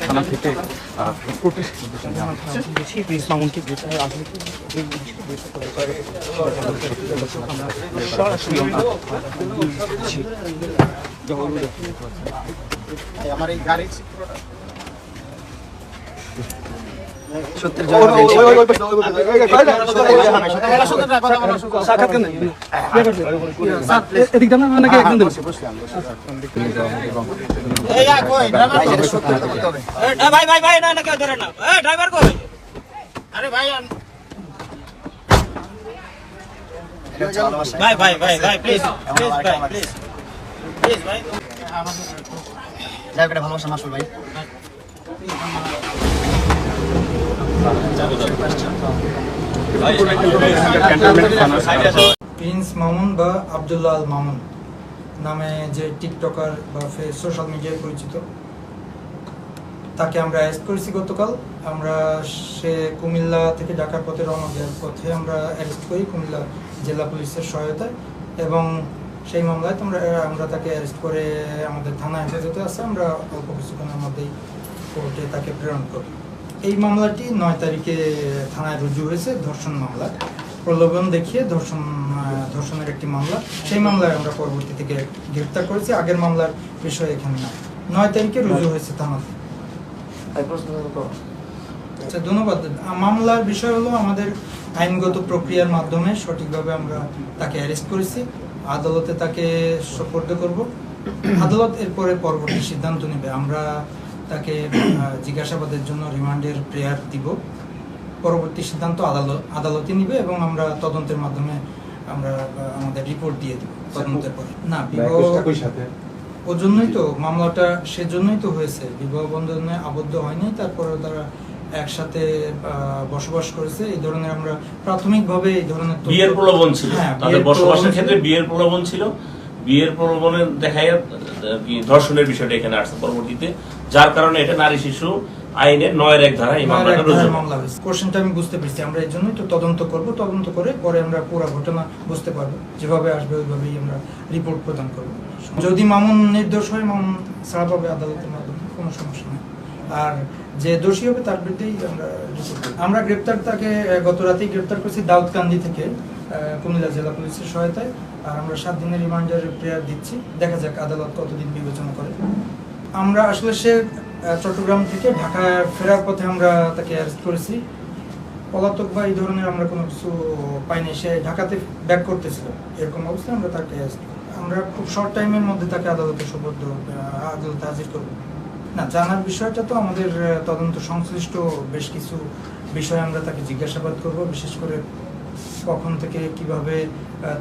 থানা থেকে মামুনকে আমার এই গাড়ি ভালোবাসা মাসুল ভাই প্রিন্স মামুন বা আব্দুল্লাহ আল মামুন নামে যে টিকটকার বা সোশ্যাল মিডিয়ায় পরিচিত, তাকে আমরা অ্যারেস্ট করেছি গতকাল। সে কুমিল্লা থেকে ঢাকার পথে রওনা দেওয়ার পথে আমরা অ্যারেস্ট করি কুমিল্লা জেলা পুলিশের সহায়তায়, এবং সেই মামলায় আমরা তাকে অ্যারেস্ট করে আমাদের থানা হেফাজতে আছে। আমরা অল্প কিছুক্ষণের মধ্যেই কোর্টে তাকে প্রেরণ করি। এই মামলাটি 9 তারিখে থানায় রুজু হয়েছে, ধর্ষণ মামলা, প্রলোভন দেখিয়ে ধর্ষণের একটি মামলা। সেই মামলায় আমরা পরবর্তী থেকে গ্রেফতার করেছি। আগের মামলার বিষয় এখানে না। 9 তারিখে রুজু হয়েছে থানাতে। আচ্ছা, ধন্যবাদ। মামলার বিষয় হলো আমাদের আইনগত প্রক্রিয়ার মাধ্যমে সঠিকভাবে আমরা তাকে অ্যারেস্ট করেছি। আদালতে তাকে সোপর্দ করব। আদালত এরপরে পরবর্তী সিদ্ধান্ত নেবে। আমরা তাকে জিজ্ঞাসাবাদের জন্য রিমান্ডের প্রেয়ার দিব। পরবর্তী সিদ্ধান্ত আদালতই নিবে, এবং আমরা তদন্তের মাধ্যমে আমরা আমাদের রিপোর্ট দিয়ে দিব তদন্তের পরে। না, ওর জন্যই তো মামলাটা, সেজন্যই তো হয়েছে। বিবাহ বন্ধনে আবদ্ধ হয়নি, তারপরে তারা একসাথে বসবাস করেছে। এই ধরনের আমরা প্রাথমিকভাবে এই ধরনের বিয়ের প্রলোভন ছিল, তাদের বসবাসের ক্ষেত্রে বিয়ের প্রলোভন ছিল। বিয়ের প্রলোভনের দেখায় ধর্ষণের বিষয়টা এখানে আসছে পরবর্তীতে, যার কারণে এটা নারী শিশু আইনের 9-1 ধারা এই মামলাটা রুজু মামলা হয়েছে। কোশ্চেনটা আমি বুঝতে পেরেছি। আমরা এই জন্যই তো তদন্ত করব। তদন্ত করে পরে আমরা পুরো ঘটনা বুঝতে পারবো। যেভাবে আসবে ওইভাবেই আমরা রিপোর্ট প্রদান করব। যদি মামুন নির্দোষ হয়, মামুন ছাড়া পাবে আদালতের মাধ্যমে, কোনো সমস্যা নেই। আর যে দোষী হবে তার বিরুদ্ধেই আমরা গ্রেপ্তার, তাকে গত রাতেই গ্রেপ্তার করেছি দাউদকান্দি থেকে কুমিল্লা জেলা পুলিশের সহায়তায়। আর আমরা 7 দিনের রিমান্ডের প্রেয়ার দিচ্ছি। দেখা যাক আদালত কতদিন বিবেচনা করে। আমরা আসলে সে চট্টগ্রাম থেকে ঢাকা ফেরার পথে আমরা তাকে অ্যারেস্ট করেছি। পলাতক বা এই ধরনের আমরা কোনো কিছু পাইনি। সে ঢাকাতে ব্যাক করতেছিল, এরকম অবস্থায় আমরা তাকে অ্যারেস্ট করি। আমরা খুব শর্ট টাইমের মধ্যে তাকে আদালতে আদালতে হাজির করব। না, জানার বিষয়টা তো আমাদের তদন্ত সংশ্লিষ্ট বেশ কিছু বিষয় আমরা তাকে জিজ্ঞাসাবাদ করব। বিশেষ করে কখন থেকে কিভাবে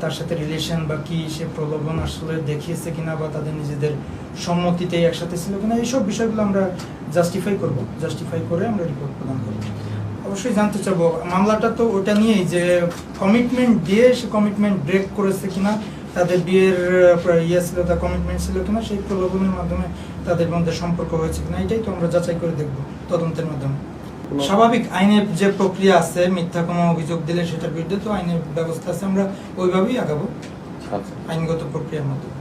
তার সাথে রিলেশন বা কি, সে প্রলোভন আসলে দেখিয়েছে কিনা, বা তাদের নিজেদের সম্মতিতেই একসাথে ছিল কিনা, এইসব বিষয়গুলো আমরা জাস্টিফাই করে আমরা রিপোর্ট প্রদান করব। অবশ্যই জানতে চাবো মামলাটা তো ওটা নিয়েই, যে কমিটমেন্ট দিয়ে সে কমিটমেন্ট ব্রেক করেছে কিনা, তাদের বিয়ের ছিল, তার কমিটমেন্ট ছিল কিনা, সেই প্রলোভনের মাধ্যমে তাদের মধ্যে সম্পর্ক হয়েছে কিনা, এটাই তো আমরা যাচাই করে দেখব তদন্তের মাধ্যমে। স্বাভাবিক আইনের যে প্রক্রিয়া আছে, মিথ্যা কোনো অভিযোগ দিলে সেটার বিরুদ্ধে তো আইনের ব্যবস্থা আছে, আমরা ওইভাবেই আগাবো আইনগত প্রক্রিয়ার মাধ্যমে।